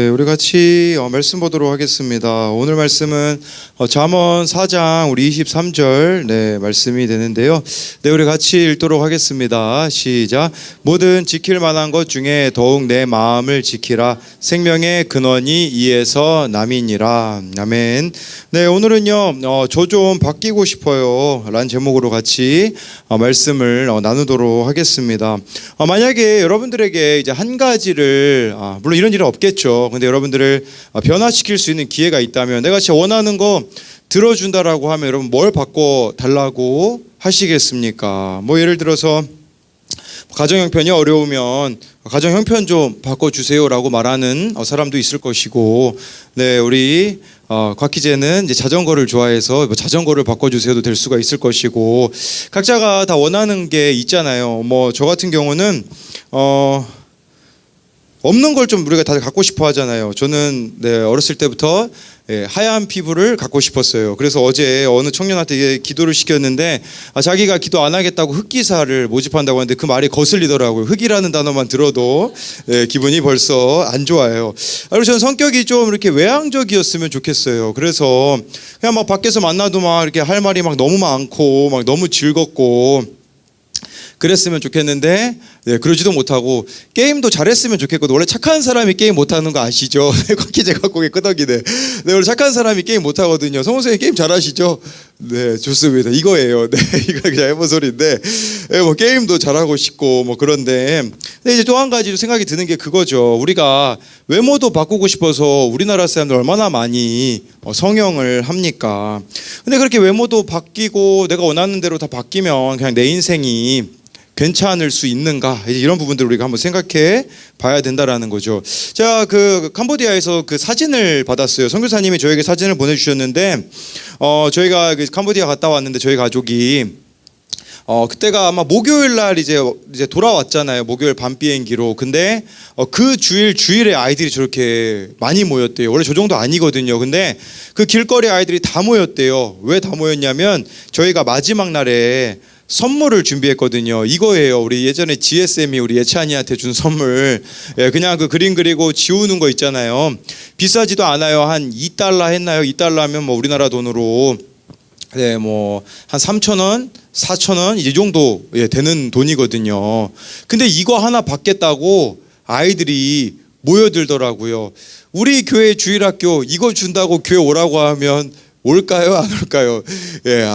네, 우리 같이 말씀 보도록 하겠습니다. 오늘 말씀은 잠언 4장 우리 23절 말씀이 되는데요. 네, 우리 같이 읽도록 하겠습니다. 시작. 모든 지킬 만한 것 중에 더욱 내 마음을 지키라. 생명의 근원이 이에서 남이니라. 아멘. 네, 오늘은요 저 좀 바뀌고 싶어요 라는 제목으로 같이 말씀을 나누도록 하겠습니다. 만약에 여러분들에게 이제 한 가지를 물론 이런 일은 없겠죠. 근데 여러분들을 변화시킬 수 있는 기회가 있다면, 내가 진짜 원하는 거 들어준다라고 하면 여러분 뭘 바꿔 달라고 하시겠습니까? 뭐 예를 들어서 가정 형편이 어려우면 가정 형편 좀 바꿔주세요라고 말하는 사람도 있을 것이고, 네, 우리 곽희재는 이제 자전거를 좋아해서 자전거를 바꿔주세요도 될 수가 있을 것이고, 각자가 다 원하는 게 있잖아요. 뭐 저 같은 경우는 없는 걸 좀 우리가 다들 갖고 싶어 하잖아요. 저는 어렸을 때부터 하얀 피부를 갖고 싶었어요. 그래서 어제 어느 청년한테 기도를 시켰는데 자기가 기도 안 하겠다고 흑기사를 모집한다고 하는데 그 말이 거슬리더라고요. 흑이라는 단어만 들어도 기분이 벌써 안 좋아요. 그리고 저는 성격이 좀 이렇게 외향적이었으면 좋겠어요. 그래서 그냥 막 밖에서 만나도 막 이렇게 할 말이 막 너무 많고 막 너무 즐겁고 그랬으면 좋겠는데 그러지도 못하고, 게임도 잘했으면 좋겠거든요. 원래 착한 사람이 게임 못하는 거 아시죠? 곽희재가 고개 끄덕이네. 원래 착한 사람이 게임 못하거든요. 성호 선생님 게임 잘하시죠? 네, 좋습니다. 이거예요. 네, 이거 그냥 해본 소리인데, 뭐 게임도 잘하고 싶고 뭐 그런데, 근데 이제 또 한 가지 생각이 드는 게 그거죠. 우리가 외모도 바꾸고 싶어서 우리나라 사람들 얼마나 많이 성형을 합니까? 근데 그렇게 외모도 바뀌고 내가 원하는 대로 다 바뀌면 그냥 내 인생이 괜찮을 수 있는가, 이제 이런 부분들을 우리가 한번 생각해 봐야 된다라는 거죠. 제가 그 캄보디아에서 그 사진을 받았어요. 선교사님이 저에게 사진을 보내주셨는데, 저희가 그 캄보디아 갔다 왔는데 저희 가족이 그때가 아마 목요일 날 이제 돌아왔잖아요. 목요일 밤 비행기로. 근데 그 주일에 아이들이 저렇게 많이 모였대요. 원래 저 정도 아니거든요. 근데 그 길거리 아이들이 다 모였대요. 왜 다 모였냐면 저희가 마지막 날에 선물을 준비했거든요. 이거예요. 우리 예전에 GSM이 우리 예찬이한테 준 선물. 그냥 그 그림 그리고 지우는 거 있잖아요. 비싸지도 않아요. 한 2달러 했나요? 2달러 하면 뭐 우리나라 돈으로 뭐 한 3,000원, 4,000원 이 정도 되는 돈이거든요. 근데 이거 하나 받겠다고 아이들이 모여들더라고요. 우리 교회 주일학교 이거 준다고 교회 오라고 하면 올까요? 안 올까요?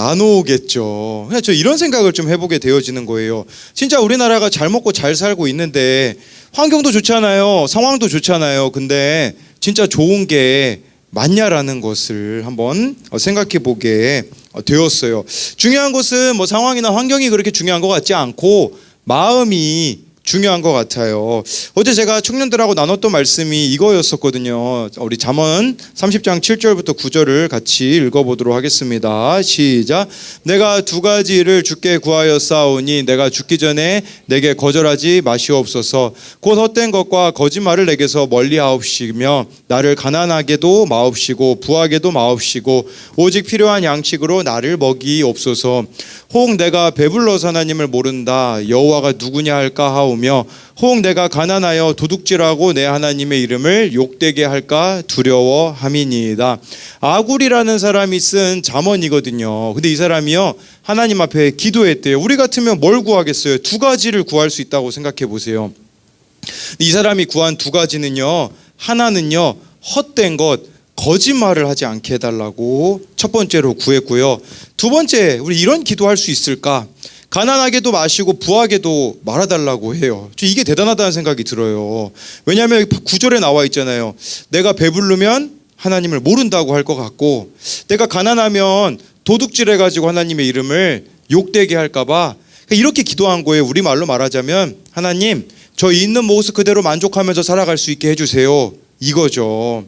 안 오겠죠. 그냥 저 이런 생각을 좀 해보게 되어지는 거예요. 진짜 우리나라가 잘 먹고 잘 살고 있는데 환경도 좋잖아요. 상황도 좋잖아요. 근데 진짜 좋은 게 맞냐라는 것을 한번 생각해 보게 되었어요. 중요한 것은 뭐 상황이나 환경이 그렇게 중요한 것 같지 않고 마음이 중요한 것 같아요. 어제 제가 청년들하고 나눴던 말씀이 이거였었거든요. 우리 잠언 30장 7절부터 9절을 같이 읽어보도록 하겠습니다. 시작. 내가 두 가지를 주께 구하였사오니 내가 죽기 전에 내게 거절하지 마시옵소서. 곧 헛된 것과 거짓말을 내게서 멀리하옵시며 나를 가난하게도 마옵시고 부하게도 마옵시고 오직 필요한 양식으로 나를 먹이옵소서. 혹 내가 배불러서 하나님을 모른다 여호와가 누구냐 할까 하오며 혹 내가 가난하여 도둑질하고 내 하나님의 이름을 욕되게 할까 두려워함이니이다. 아굴이라는 사람이 쓴 잠언이거든요. 근데 이 사람이요 하나님 앞에 기도했대요. 우리 같으면 뭘 구하겠어요? 두 가지를 구할 수 있다고 생각해 보세요. 이 사람이 구한 두 가지는요, 하나는요 헛된 것, 거짓말을 하지 않게 해달라고 첫 번째로 구했고요. 두 번째, 우리 이런 기도할 수 있을까? 가난하게도 마시고 부하게도 말아달라고 해요. 이게 대단하다는 생각이 들어요. 왜냐하면 구절에 나와 있잖아요. 내가 배부르면 하나님을 모른다고 할 것 같고, 내가 가난하면 도둑질해가지고 하나님의 이름을 욕되게 할까 봐 이렇게 기도한 거예요. 우리말로 말하자면 하나님, 저 있는 모습 그대로 만족하면서 살아갈 수 있게 해주세요, 이거죠.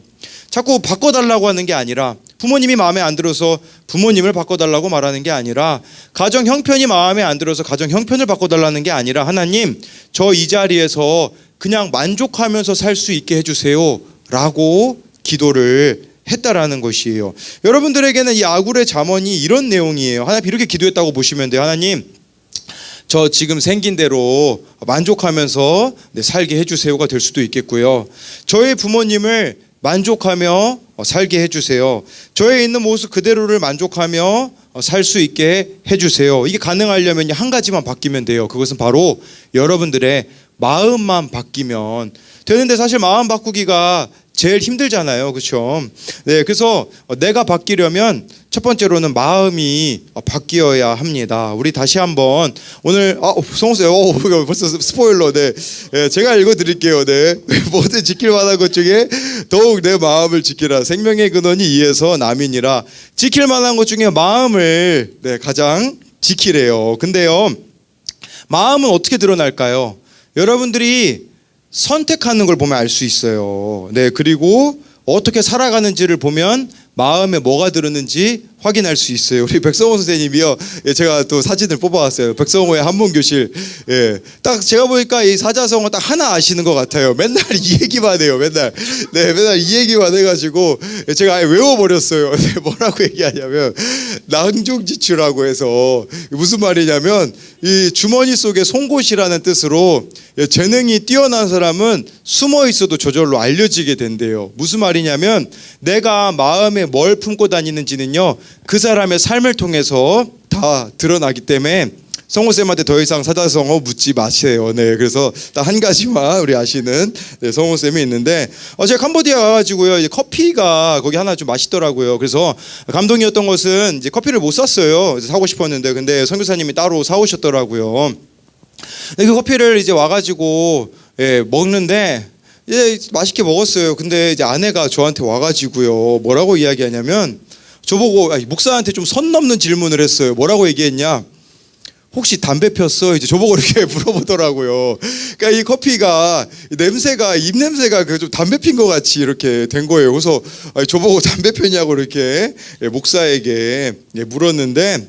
자꾸 바꿔달라고 하는 게 아니라, 부모님이 마음에 안 들어서 부모님을 바꿔달라고 말하는 게 아니라, 가정 형편이 마음에 안 들어서 가정 형편을 바꿔달라는 게 아니라, 하나님 저 이 자리에서 그냥 만족하면서 살 수 있게 해주세요 라고 기도를 했다라는 것이에요. 여러분들에게는 이 아굴의 잠언이 이런 내용이에요. 하나님 이렇게 기도했다고 보시면 돼요. 하나님, 저 지금 생긴 대로 만족하면서 살게 해주세요가 될 수도 있겠고요. 저의 부모님을 만족하며 살게 해주세요. 저의 있는 모습 그대로를 만족하며 살 수 있게 해주세요. 이게 가능하려면 한 가지만 바뀌면 돼요. 그것은 바로 여러분들의 마음만 바뀌면 되는데, 사실 마음 바꾸기가 제일 힘들잖아요. 그렇죠? 네, 그래서 내가 바뀌려면 첫 번째로는 마음이 바뀌어야 합니다. 우리 다시 한번 오늘 성우쌤 벌써 스포일러. 네, 제가 읽어드릴게요. 네, 모든 지킬 만한 것 중에 더욱 내 마음을 지키라. 생명의 근원이 이에서 남이니라. 지킬 만한 것 중에 마음을 가장 지키래요. 근데요, 마음은 어떻게 드러날까요? 여러분들이 선택하는 걸 보면 알 수 있어요. 네, 그리고 어떻게 살아가는지를 보면 마음에 뭐가 들었는지 확인할 수 있어요. 우리 백성호 선생님이요. 제가 또 사진을 뽑아왔어요. 백성호의 한문교실. 딱 제가 보니까 이 사자성어 딱 하나 아시는 것 같아요. 맨날 이 얘기만 해요. 맨날. 네, 맨날 이 얘기만 해가지고 제가 아예 외워버렸어요. 네, 뭐라고 얘기하냐면 낭종지추라고 해서 무슨 말이냐면 이 주머니 속에 송곳이라는 뜻으로 재능이 뛰어난 사람은 숨어 있어도 저절로 알려지게 된대요. 무슨 말이냐면 내가 마음에 뭘 품고 다니는지는요, 그 사람의 삶을 통해서 다 드러나기 때문에 성우쌤한테 더 이상 사자성어 묻지 마세요. 네, 그래서 딱 한 가지만 우리 아시는 성우쌤이 있는데, 제가 캄보디아 가가지고요, 이제 커피가 거기 하나 좀 맛있더라고요. 그래서 감동이었던 것은 이제 커피를 못 샀어요. 사고 싶었는데, 근데 선교사님이 따로 사오셨더라고요. 그 커피를 이제 와가지고 먹는데, 맛있게 먹었어요. 근데 이제 아내가 저한테 와가지고요, 뭐라고 이야기하냐면, 저보고 목사한테 좀 선 넘는 질문을 했어요. 뭐라고 얘기했냐? 혹시 담배 폈어? 이제 저보고 이렇게 물어보더라고요. 그러니까 이 커피가 냄새가, 입 냄새가 좀 담배 핀 것 같이 이렇게 된 거예요. 그래서 저보고 담배 폈냐고 이렇게 목사에게 물었는데,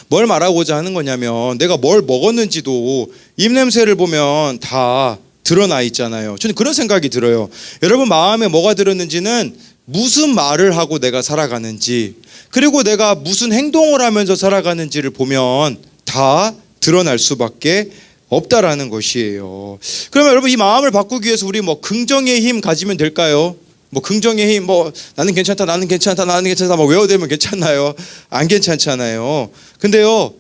뭘 말하고자 하는 거냐면 내가 뭘 먹었는지도 입 냄새를 보면 다 드러나 있잖아요. 저는 그런 생각이 들어요. 여러분 마음에 뭐가 들었는지는 무슨 말을 하고 내가 살아가는지, 그리고 내가 무슨 행동을 하면서 살아가는지를 보면 다 드러날 수밖에 없다라는 것이에요. 그러면 여러분 이 마음을 바꾸기 위해서 우리 뭐 긍정의 힘 가지면 될까요? 뭐 긍정의 힘, 뭐 나는 괜찮다, 나는 괜찮다, 나는 괜찮다 막 외워대면 괜찮나요? 안 괜찮잖아요. 근데요,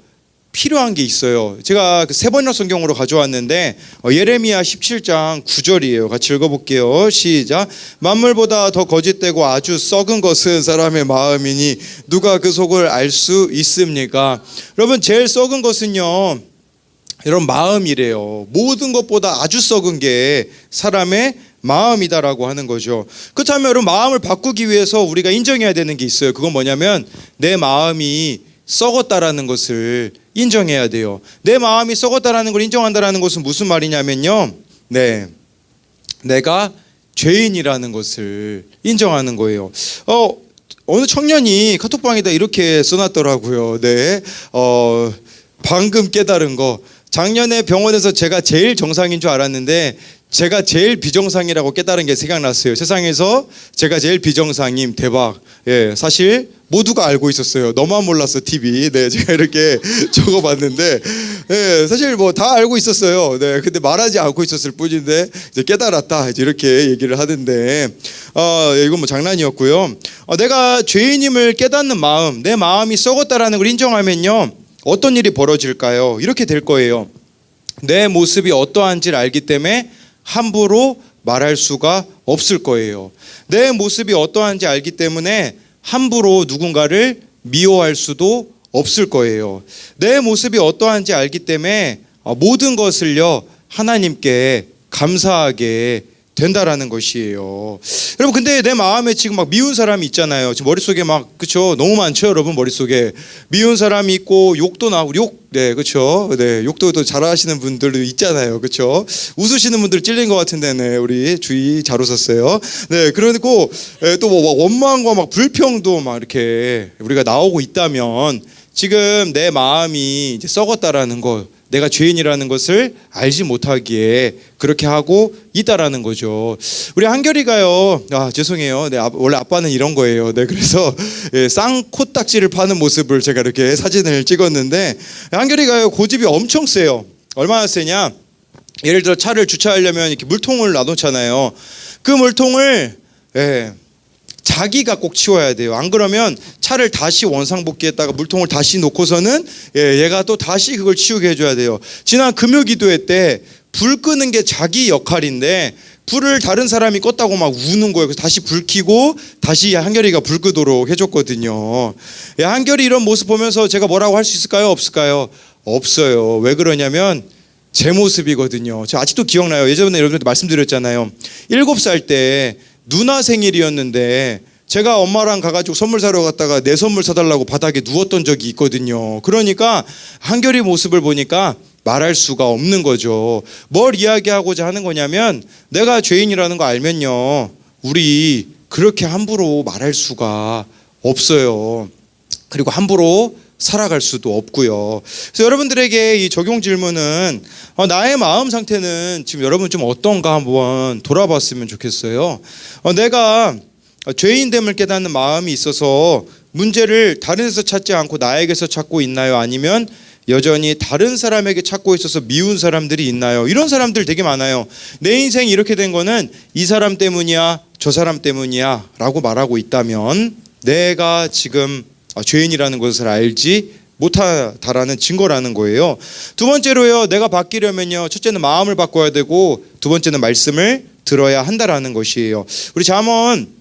필요한 게 있어요. 제가 세 번이나 성경으로 가져왔는데 예레미야 17장 9절이에요. 같이 읽어볼게요. 시작. 만물보다 더 거짓되고 아주 썩은 것은 사람의 마음이니 누가 그 속을 알 수 있습니까? 여러분 제일 썩은 것은요, 여러분 마음이래요. 모든 것보다 아주 썩은 게 사람의 마음이다라고 하는 거죠. 그렇다면 여러분 마음을 바꾸기 위해서 우리가 인정해야 되는 게 있어요. 그건 뭐냐면 내 마음이 썩었다라는 것을 인정해야 돼요. 내 마음이 썩었다라는 걸 인정한다라는 것은 무슨 말이냐면요, 내가 죄인이라는 것을 인정하는 거예요. 어느 청년이 카톡방에다 이렇게 써놨더라고요. 방금 깨달은 거. 작년에 병원에서 제가 제일 정상인 줄 알았는데 제가 제일 비정상이라고 깨달은 게 생각났어요. 세상에서 제가 제일 비정상임. 대박. 사실 모두가 알고 있었어요. 너만 몰랐어 TV. 제가 이렇게 적어봤는데 사실 뭐 다 알고 있었어요. 근데 말하지 않고 있었을 뿐인데 이제 깨달았다. 이제 이렇게 얘기를 하던데 이건 뭐 장난이었고요. 내가 죄인임을 깨닫는 마음, 내 마음이 썩었다라는 걸 인정하면요, 어떤 일이 벌어질까요? 이렇게 될 거예요. 내 모습이 어떠한지를 알기 때문에 함부로 말할 수가 없을 거예요. 내 모습이 어떠한지 알기 때문에 함부로 누군가를 미워할 수도 없을 거예요. 내 모습이 어떠한지 알기 때문에 모든 것을요, 하나님께 감사하게 된다라는 것이에요. 여러분 근데 내 마음에 지금 막 미운 사람이 있잖아요. 지금 머릿속에 막, 그쵸? 너무 많죠 여러분. 머릿속에 미운 사람이 있고 욕도 나오고 그쵸? 욕도 또 잘하시는 분들도 있잖아요. 그쵸? 웃으시는 분들 찔린 것 같은데 우리 주의 잘 웃었어요. 그리고 또 뭐 원망과 막 불평도 막 이렇게 우리가 나오고 있다면 지금 내 마음이 이제 썩었다라는 거 내가 죄인이라는 것을 알지 못하기에 그렇게 하고 있다라는 거죠. 우리 한결이가요. 죄송해요. 원래 아빠는 이런 거예요. 그래서 쌍코딱지를 파는 모습을 제가 이렇게 사진을 찍었는데, 한결이가요 고집이 엄청 세요. 얼마나 세냐? 예를 들어 차를 주차하려면 이렇게 물통을 놔놓잖아요. 그 물통을 자기가 꼭 치워야 돼요. 안 그러면 차를 다시 원상복귀했다가 물통을 다시 놓고서는 얘가 또 다시 그걸 치우게 해줘야 돼요. 지난 금요기도회 때 불 끄는 게 자기 역할인데 불을 다른 사람이 껐다고 막 우는 거예요. 그래서 다시 불 켜고 다시 한결이가 불 끄도록 해줬거든요. 한결이 이런 모습 보면서 제가 뭐라고 할 수 있을까요? 없을까요? 없어요. 왜 그러냐면 제 모습이거든요. 제가 아직도 기억나요. 예전에 여러분들도 말씀드렸잖아요. 7살 때 누나 생일이었는데 제가 엄마랑 가가지고 선물 사러 갔다가 내 선물 사달라고 바닥에 누웠던 적이 있거든요. 그러니까 한결이 모습을 보니까 말할 수가 없는 거죠. 뭘 이야기하고자 하는 거냐면, 내가 죄인이라는 거 알면요, 우리 그렇게 함부로 말할 수가 없어요. 그리고 함부로 살아갈 수도 없고요. 그래서 여러분들에게 이 적용 질문은 나의 마음 상태는 지금 여러분 좀 어떤가 한번 돌아봤으면 좋겠어요. 내가 죄인됨을 깨닫는 마음이 있어서 문제를 다른 데서 찾지 않고 나에게서 찾고 있나요? 아니면 여전히 다른 사람에게 찾고 있어서 미운 사람들이 있나요? 이런 사람들 되게 많아요. 내 인생이 이렇게 된 거는 이 사람 때문이야, 저 사람 때문이야 라고 말하고 있다면 내가 지금 죄인이라는 것을 알지 못하다라는 증거라는 거예요. 두 번째로요, 내가 바뀌려면요, 첫째는 마음을 바꿔야 되고 두 번째는 말씀을 들어야 한다라는 것이에요. 우리 잠언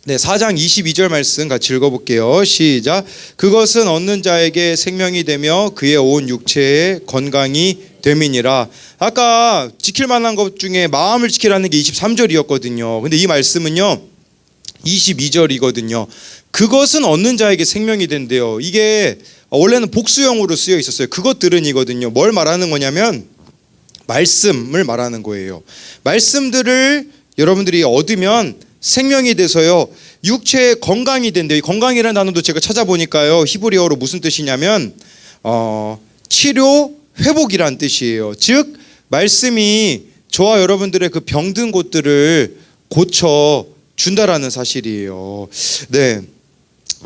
4장 22절 말씀 같이 읽어볼게요. 시작. 그것은 얻는 자에게 생명이 되며 그의 온 육체에 건강이 됨이니라. 아까 지킬 만한 것 중에 마음을 지키라는 게 23절이었거든요. 근데 이 말씀은요 22절이거든요. 그것은 얻는 자에게 생명이 된대요. 이게 원래는 복수형으로 쓰여 있었어요. 그것들은이거든요. 뭘 말하는 거냐면 말씀을 말하는 거예요. 말씀들을 여러분들이 얻으면 생명이 돼서요 육체의 건강이 된대요. 이 건강이라는 단어도 제가 찾아보니까요 히브리어로 무슨 뜻이냐면 치료 회복이란 뜻이에요. 즉 말씀이 저와 여러분들의 그 병든 곳들을 고쳐 준다라는 사실이에요.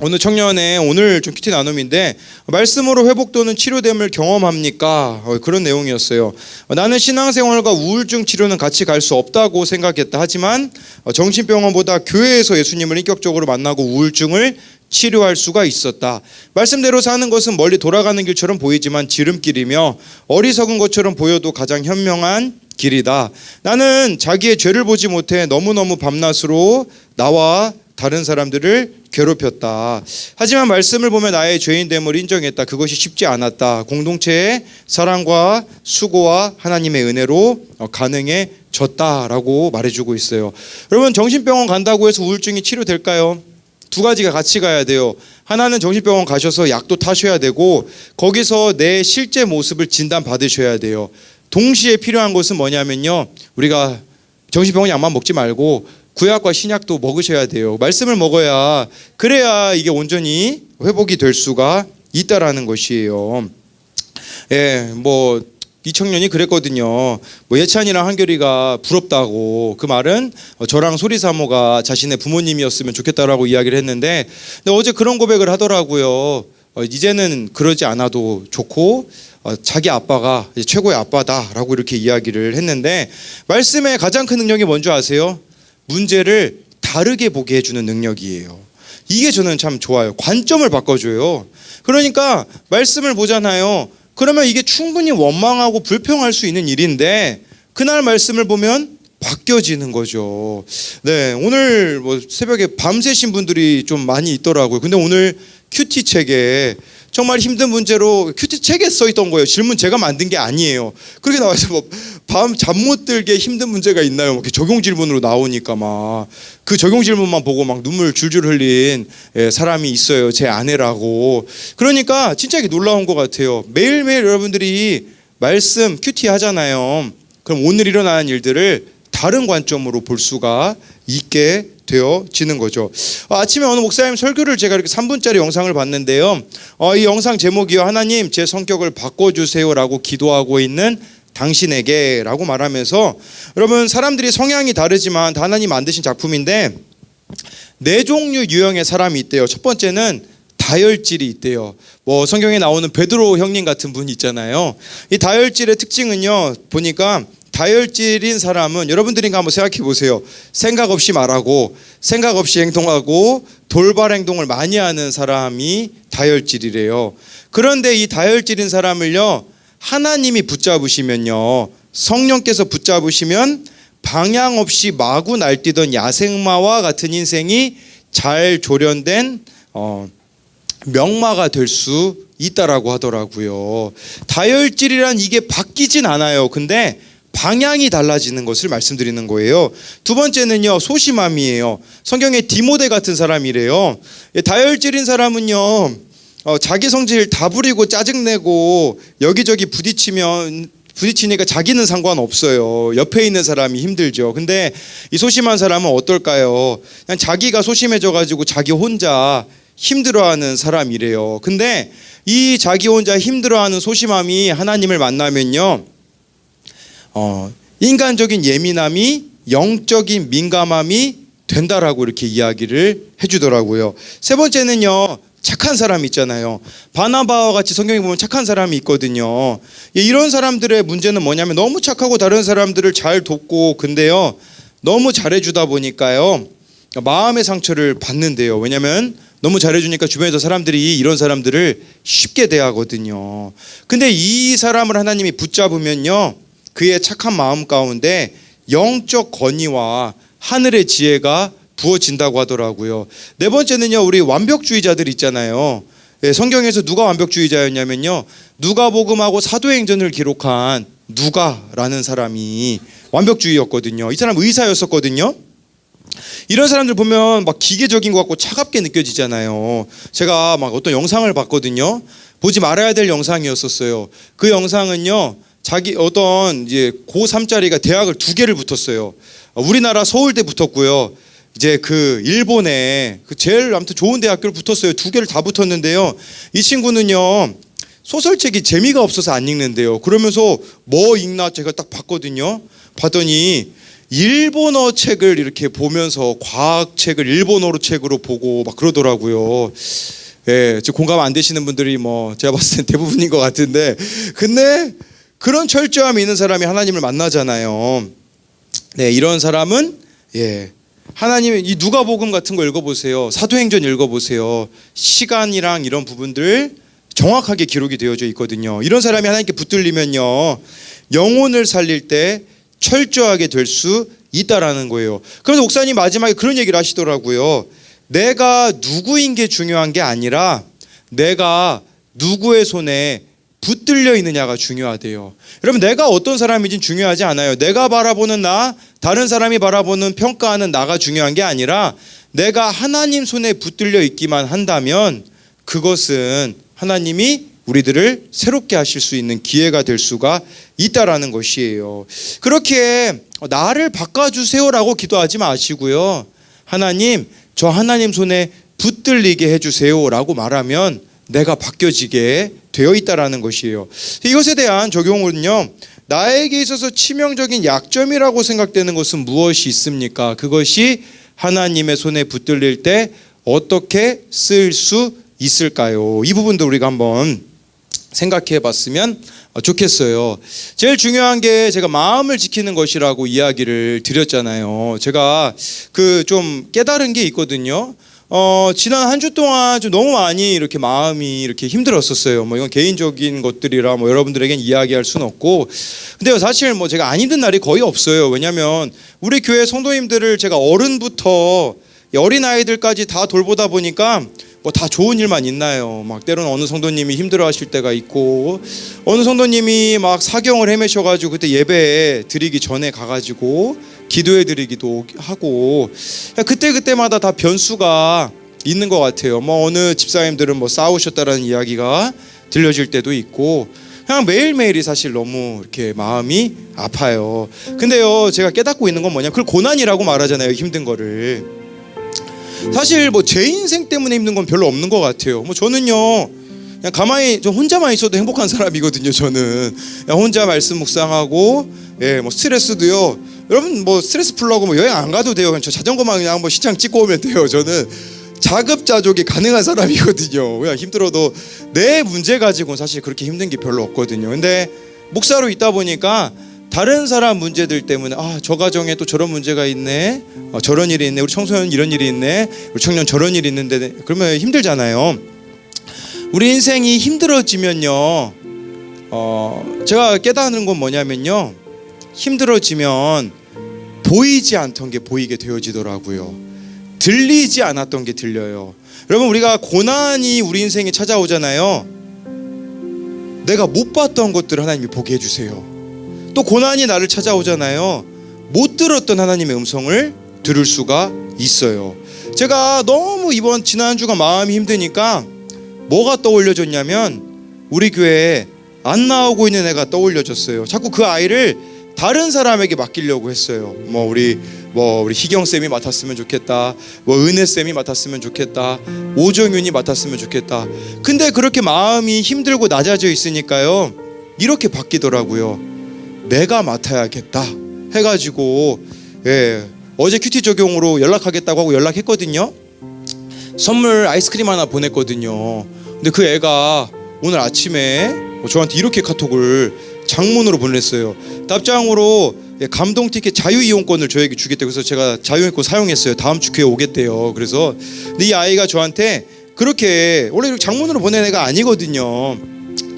오늘 청년의 오늘 좀 큐티 나눔인데, 말씀으로 회복되는 치료됨을 경험합니까? 그런 내용이었어요. 나는 신앙생활과 우울증 치료는 같이 갈 수 없다고 생각했다. 하지만 정신병원보다 교회에서 예수님을 인격적으로 만나고 우울증을 치료할 수가 있었다. 말씀대로 사는 것은 멀리 돌아가는 길처럼 보이지만 지름길이며 어리석은 것처럼 보여도 가장 현명한 길이다. 나는 자기의 죄를 보지 못해 너무너무 밤낮으로 나와 다른 사람들을 괴롭혔다. 하지만 말씀을 보며 나의 죄인됨을 인정했다. 그것이 쉽지 않았다. 공동체의 사랑과 수고와 하나님의 은혜로 가능해졌다라고 말해주고 있어요. 여러분, 정신병원 간다고 해서 우울증이 치료될까요? 두 가지가 같이 가야 돼요. 하나는 정신병원 가셔서 약도 타셔야 되고 거기서 내 실제 모습을 진단받으셔야 돼요. 동시에 필요한 것은 뭐냐면요, 우리가 정신병원 약만 먹지 말고 구약과 신약도 먹으셔야 돼요. 말씀을 먹어야, 그래야 이게 온전히 회복이 될 수가 있다라는 것이에요. 이 청년이 그랬거든요. 예찬이랑 한결이가 부럽다고. 그 말은 저랑 소리사모가 자신의 부모님이었으면 좋겠다라고 이야기를 했는데, 근데 어제 그런 고백을 하더라고요. 이제는 그러지 않아도 좋고 자기 아빠가 최고의 아빠다라고 이렇게 이야기를 했는데, 말씀의 가장 큰 능력이 뭔지 아세요? 문제를 다르게 보게 해주는 능력이에요. 이게 저는 참 좋아요. 관점을 바꿔줘요. 그러니까 말씀을 보잖아요. 그러면 이게 충분히 원망하고 불평할 수 있는 일인데 그날 말씀을 보면 바뀌어지는 거죠. 오늘 새벽에 밤새신 분들이 좀 많이 있더라고요. 근데 오늘 큐티 책에 정말 힘든 문제로 큐티 책에 써 있던 거예요. 질문 제가 만든 게 아니에요. 그렇게 나와서 밤 잠 못 들게 힘든 문제가 있나요? 이렇게 적용 질문으로 나오니까 막 그 적용 질문만 보고 막 눈물 줄줄 흘린 사람이 있어요. 제 아내라고. 그러니까 진짜 이게 놀라운 것 같아요. 매일매일 여러분들이 말씀 큐티 하잖아요. 그럼 오늘 일어나는 일들을 다른 관점으로 볼 수가 있게 되어지는 거죠. 아침에 어느 목사님 설교를 제가 이렇게 3분짜리 영상을 봤는데요. 이 영상 제목이요. 하나님 제 성격을 바꿔주세요라고 기도하고 있는 당신에게 라고 말하면서, 여러분 사람들이 성향이 다르지만 다 하나님 만드신 작품인데 네 종류 유형의 사람이 있대요. 첫 번째는 다혈질이 있대요. 뭐 성경에 나오는 베드로 형님 같은 분이 있잖아요. 이 다혈질의 특징은요, 보니까 다혈질인 사람은 여러분들인가 한번 생각해 보세요. 생각 없이 말하고 생각 없이 행동하고 돌발 행동을 많이 하는 사람이 다혈질이래요. 그런데 이 다혈질인 사람을요, 하나님이 붙잡으시면요, 성령께서 붙잡으시면 방향 없이 마구 날뛰던 야생마와 같은 인생이 잘 조련된 명마가 될 수 있다라고 하더라고요. 다혈질이란 이게 바뀌진 않아요. 근데 방향이 달라지는 것을 말씀드리는 거예요. 두 번째는요, 소심함이에요. 성경에 디모데 같은 사람이래요. 다혈질인 사람은요, 자기 성질 다 부리고 짜증내고 여기저기 부딪히니까 자기는 상관없어요. 옆에 있는 사람이 힘들죠. 근데 이 소심한 사람은 어떨까요? 그냥 자기가 소심해져가지고 자기 혼자 힘들어하는 사람이래요. 근데 이 자기 혼자 힘들어하는 소심함이 하나님을 만나면요, 인간적인 예민함이 영적인 민감함이 된다라고 이렇게 이야기를 해주더라고요. 세 번째는요, 착한 사람 있잖아요. 바나바와 같이 성경에 보면 착한 사람이 있거든요. 이런 사람들의 문제는 뭐냐면 너무 착하고 다른 사람들을 잘 돕고, 근데요, 너무 잘해주다 보니까요, 마음의 상처를 받는데요. 왜냐하면 너무 잘해주니까 주변에서 사람들이 이런 사람들을 쉽게 대하거든요. 근데 이 사람을 하나님이 붙잡으면요, 그의 착한 마음 가운데 영적 권위와 하늘의 지혜가 부어진다고 하더라고요. 네 번째는요, 우리 완벽주의자들 있잖아요. 성경에서 누가 완벽주의자였냐면요, 누가복음하고 사도행전을 기록한 누가라는 사람이 완벽주의였거든요. 이 사람 의사였었거든요. 이런 사람들 보면 막 기계적인 것 같고 차갑게 느껴지잖아요. 제가 막 어떤 영상을 봤거든요. 보지 말아야 될 영상이었었어요. 그 영상은요, 자기 어떤 이제 고3짜리가 대학을 2개를 붙었어요. 우리나라 서울대 붙었고요, 이제 그 일본에 그 제일 아무튼 좋은 대학교를 붙었어요. 2개를 다 붙었는데요, 이 친구는요, 소설책이 재미가 없어서 안 읽는데요. 그러면서 뭐 읽나 제가 딱 봤거든요. 봤더니 일본어 책을 이렇게 보면서 과학책을 일본어로 책으로 보고 막 그러더라고요. 예, 공감 안 되시는 분들이 뭐 제가 봤을 땐 대부분인 것 같은데, 근데 그런 철저함이 있는 사람이 하나님을 만나잖아요. 네, 이런 사람은 하나님, 이 누가복음 같은 거 읽어보세요. 사도행전 읽어보세요. 시간이랑 이런 부분들 정확하게 기록이 되어져 있거든요. 이런 사람이 하나님께 붙들리면요, 영혼을 살릴 때 철저하게 될 수 있다라는 거예요. 그래서 목사님 마지막에 그런 얘기를 하시더라고요. 내가 누구인 게 중요한 게 아니라 내가 누구의 손에 붙들려 있느냐가 중요하대요. 여러분, 내가 어떤 사람인지는 중요하지 않아요. 내가 바라보는 나, 다른 사람이 바라보는 평가하는 나가 중요한 게 아니라 내가 하나님 손에 붙들려 있기만 한다면 그것은 하나님이 우리들을 새롭게 하실 수 있는 기회가 될 수가 있다라는 것이에요. 그렇게 나를 바꿔주세요라고 기도하지 마시고요, 하나님, 저 하나님 손에 붙들리게 해주세요라고 말하면 내가 바뀌어지게 되어 있다라는 것이에요. 이것에 대한 적용은요, 나에게 있어서 치명적인 약점이라고 생각되는 것은 무엇이 있습니까? 그것이 하나님의 손에 붙들릴 때 어떻게 쓸 수 있을까요? 이 부분도 우리가 한번 생각해 봤으면 좋겠어요. 제일 중요한 게 제가 마음을 지키는 것이라고 이야기를 드렸잖아요. 제가 그 좀 깨달은 게 있거든요. 지난 한 주 동안 좀 너무 많이 이렇게 마음이 이렇게 힘들었었어요. 뭐 이건 개인적인 것들이라 뭐 여러분들에겐 이야기할 수는 없고, 근데 사실 뭐 제가 안 힘든 날이 거의 없어요. 왜냐하면 우리 교회 성도님들을 제가 어른부터 어린 아이들까지 다 돌보다 보니까 뭐 다 좋은 일만 있나요? 막 때로는 어느 성도님이 힘들어하실 때가 있고, 어느 성도님이 막 사경을 헤매셔가지고 그때 예배 드리기 전에 가가지고 기도해 드리기도 하고, 그때마다 다 변수가 있는 것 같아요. 뭐 어느 집사님들은 뭐 싸우셨다라는 이야기가 들려질 때도 있고, 그냥 매일매일이 사실 너무 이렇게 마음이 아파요. 근데요, 제가 깨닫고 있는 건 뭐냐, 그걸 고난이라고 말하잖아요, 힘든 거를. 사실 뭐 제 인생 때문에 힘든 건 별로 없는 것 같아요. 뭐 저는요 그냥 가만히 저 혼자만 있어도 행복한 사람이거든요. 저는 그냥 혼자 말씀 묵상하고 뭐 스트레스도요. 여러분 뭐 스트레스 풀려고 뭐 여행 안 가도 돼요. 그냥 저 자전거만 그냥 뭐 시장 찍고 오면 돼요. 저는 자급자족이 가능한 사람이거든요. 그냥 힘들어도 내 문제 가지고는 사실 그렇게 힘든 게 별로 없거든요. 근데 목사로 있다 보니까 다른 사람 문제들 때문에 저 가정에 또 저런 문제가 있네, 저런 일이 있네, 우리 청소년 이런 일이 있네, 우리 청년 저런 일이 있는데 그러면 힘들잖아요. 우리 인생이 힘들어지면요 제가 깨닫는 건 뭐냐면요 힘들어지면 보이지 않던 게 보이게 되어지더라고요. 들리지 않았던 게 들려요. 여러분 우리가 고난이 우리 인생에 찾아오잖아요. 내가 못 봤던 것들을 하나님이 보게 해주세요. 또 고난이 나를 찾아오잖아요. 못 들었던 하나님의 음성을 들을 수가 있어요. 제가 너무 이번 지난 주가 마음이 힘드니까 뭐가 떠올려졌냐면 우리 교회에 안 나오고 있는 애가 떠올려졌어요. 자꾸 그 아이를 다른 사람에게 맡기려고 했어요. 우리 희경 쌤이 맡았으면 좋겠다. 은혜 쌤이 맡았으면 좋겠다. 오정윤이 맡았으면 좋겠다. 근데 그렇게 마음이 힘들고 낮아져 있으니까요. 이렇게 바뀌더라고요. 내가 맡아야겠다 해가지고 어제 큐티 적용으로 연락하겠다고 하고 연락했거든요. 선물 아이스크림 하나 보냈거든요. 근데 그 애가 오늘 아침에 저한테 이렇게 카톡을 장문으로 보냈어요. 답장으로 감동 티켓 자유이용권을 저에게 주겠대요. 그래서 제가 자유이용권 사용했어요. 다음 주 교회 오겠대요. 그래서 근데 이 아이가 저한테 그렇게 원래 이렇게 장문으로 보낸 애가 아니거든요.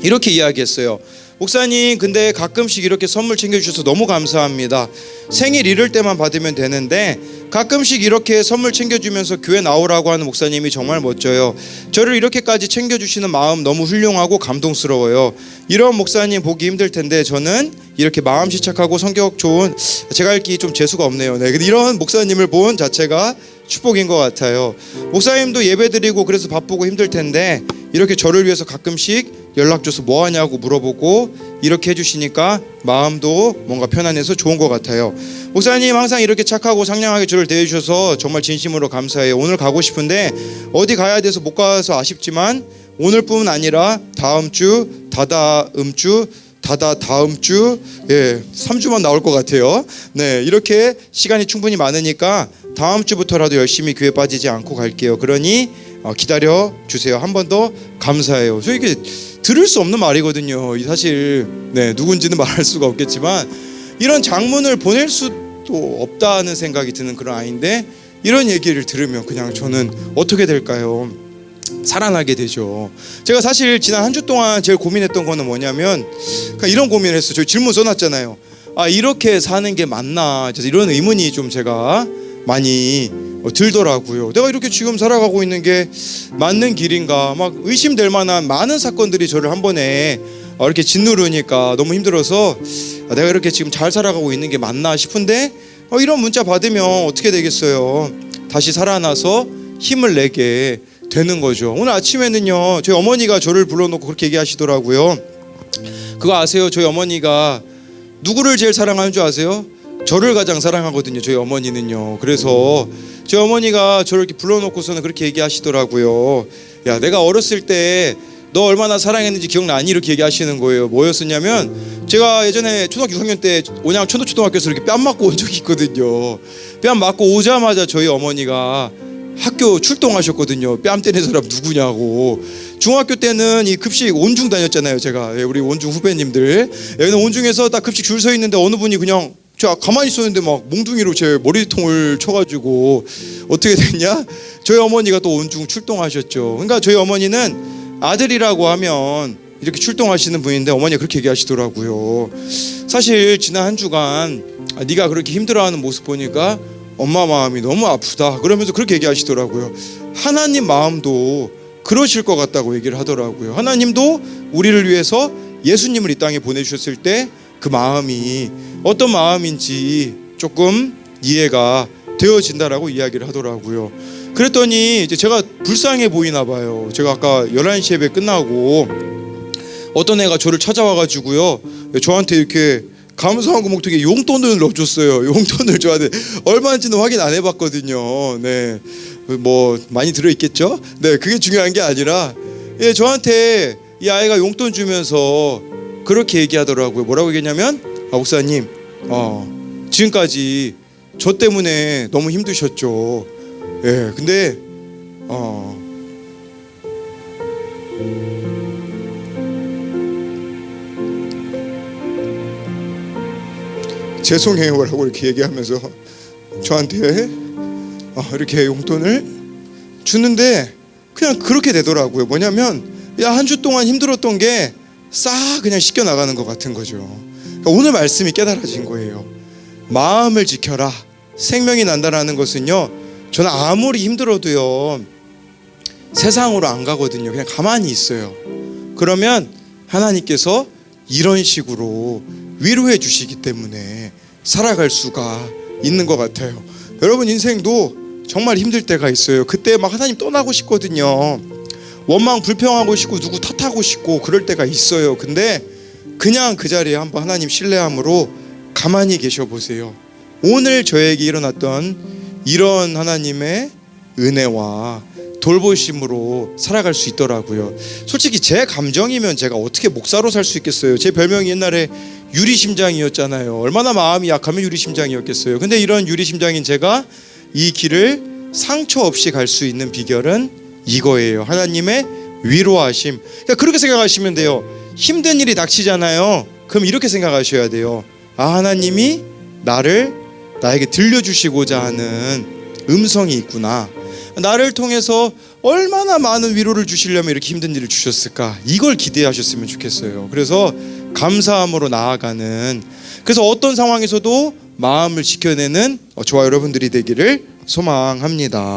이렇게 이야기했어요. 목사님 근데 가끔씩 이렇게 선물 챙겨주셔서 너무 감사합니다. 생일 이럴 때만 받으면 되는데 가끔씩 이렇게 선물 챙겨주면서 교회 나오라고 하는 목사님이 정말 멋져요. 저를 이렇게까지 챙겨주시는 마음 너무 훌륭하고 감동스러워요. 이런 목사님 보기 힘들 텐데 저는 이렇게 마음씨 착하고 성격 좋은 제가 읽기 좀 재수가 없네요. 근데 이런 목사님을 본 자체가 축복인 것 같아요. 목사님도 예배드리고 그래서 바쁘고 힘들 텐데 이렇게 저를 위해서 가끔씩 연락 줘서 뭐 하냐고 물어보고 이렇게 해주시니까 마음도 뭔가 편안해서 좋은 것 같아요. 목사님 항상 이렇게 착하고 상냥하게 저를 대해주셔서 정말 진심으로 감사해요. 오늘 가고 싶은데 어디 가야 돼서 못 가서 아쉽지만 오늘뿐만 아니라 다음 주, 다다음 주, 다음 주 3주만 나올 것 같아요. 이렇게 시간이 충분히 많으니까 다음 주부터라도 열심히 교회 빠지지 않고 갈게요. 그러니 기다려 주세요. 한 번 더 감사해요. 저 이게 들을 수 없는 말이거든요. 사실 누군지는 말할 수가 없겠지만 이런 장문을 보낼 수도 없다는 생각이 드는 그런 아이인데 이런 얘기를 들으면 그냥 저는 어떻게 될까요? 살아나게 되죠. 제가 사실 지난 한 주 동안 제일 고민했던 거는 뭐냐면 그냥 이런 고민을 했어요. 저희 질문 써놨잖아요. 이렇게 사는 게 맞나? 그래서 이런 의문이 좀 제가 많이 들더라고요. 내가 이렇게 지금 살아가고 있는 게 맞는 길인가? 막 의심될 만한 많은 사건들이 저를 한 번에 이렇게 짓누르니까 너무 힘들어서 내가 이렇게 지금 잘 살아가고 있는 게 맞나 싶은데 이런 문자 받으면 어떻게 되겠어요? 다시 살아나서 힘을 내게 되는 거죠. 오늘 아침에는요 저희 어머니가 저를 불러놓고 그렇게 얘기하시더라고요. 그거 아세요? 저희 어머니가 누구를 제일 사랑하는 줄 아세요? 저를 가장 사랑하거든요. 저희 어머니는요. 그래서 저희 어머니가 저를 이렇게 불러놓고서는 그렇게 얘기하시더라고요. 야, 내가 어렸을 때 너 얼마나 사랑했는지 기억나니? 이렇게 얘기하시는 거예요. 뭐였었냐면 제가 예전에 초등학교 6학년 때 온양 천도초등학교에서 이렇게 뺨 맞고 온 적이 있거든요. 뺨 맞고 오자마자 저희 어머니가 학교 출동하셨거든요. 뺨 때리는 사람 누구냐고. 중학교 때는 이 급식 온중 다녔잖아요. 제가 우리 온중 후배님들 온중에서 딱 급식 줄 서 있는데 어느 분이 그냥 제가 가만히 있었는데 막 몽둥이로 제 머리통을 쳐가지고 어떻게 됐냐? 저희 어머니가 또 온중 출동하셨죠. 그러니까 저희 어머니는 아들이라고 하면 이렇게 출동하시는 분인데 어머니가 그렇게 얘기하시더라고요. 사실 지난 한 주간 네가 그렇게 힘들어하는 모습 보니까 엄마 마음이 너무 아프다 그러면서 그렇게 얘기하시더라고요. 하나님 마음도 그러실 것 같다고 얘기를 하더라고요. 하나님도 우리를 위해서 예수님을 이 땅에 보내주셨을 때 그 마음이 어떤 마음인지 조금 이해가 되어진다라고 이야기를 하더라고요. 그랬더니 이제 제가 불쌍해 보이나 봐요. 제가 아까 11시 예배 끝나고 어떤 애가 저를 찾아와가지고요 저한테 이렇게 감사한 거 목적에 용돈을 넣어줬어요. 용돈을 줘야 돼. 얼마인지는 확인 안 해봤거든요. 네, 뭐 많이 들어있겠죠. 네, 그게 중요한 게 아니라 예, 저한테 이 아이가 용돈 주면서 그렇게 얘기하더라고요. 뭐라고 얘기했냐면, 목사님, 지금까지 저 때문에 너무 힘드셨죠. 예, 근데 죄송해요라고 이렇게 얘기하면서 저한테 이렇게 용돈을 주는데 그냥 그렇게 되더라고요. 뭐냐면 한 주 동안 힘들었던 게 싹 그냥 씻겨 나가는 것 같은 거죠. 그러니까 오늘 말씀이 깨달아진 거예요. 마음을 지켜라. 생명이 난다라는 것은요, 저는 아무리 힘들어도요 세상으로 안 가거든요. 그냥 가만히 있어요. 그러면 하나님께서 이런 식으로 위로해 주시기 때문에 살아갈 수가 있는 것 같아요. 여러분 인생도 정말 힘들 때가 있어요. 그때 막 하나님 떠나고 싶거든요. 원망 불평하고 싶고 누구 탓하고 싶고 그럴 때가 있어요. 근데 그냥 그 자리에 한번 하나님 신뢰함으로 가만히 계셔 보세요. 오늘 저에게 일어났던 이런 하나님의 은혜와 돌보심으로 살아갈 수 있더라고요. 솔직히 제 감정이면 제가 어떻게 목사로 살 수 있겠어요. 제 별명이 옛날에 유리심장이었잖아요. 얼마나 마음이 약하면 유리심장이었겠어요. 근데 이런 유리심장인 제가 이 길을 상처 없이 갈 수 있는 비결은 이거예요. 하나님의 위로하심. 그러니까 그렇게 생각하시면 돼요. 힘든 일이 닥치잖아요. 그럼 이렇게 생각하셔야 돼요. 하나님이 나에게 들려주시고자 하는 음성이 있구나. 나를 통해서 얼마나 많은 위로를 주시려면 이렇게 힘든 일을 주셨을까. 이걸 기대하셨으면 좋겠어요. 그래서 감사함으로 나아가는, 그래서 어떤 상황에서도 마음을 지켜내는 저와 여러분들이 되기를 소망합니다.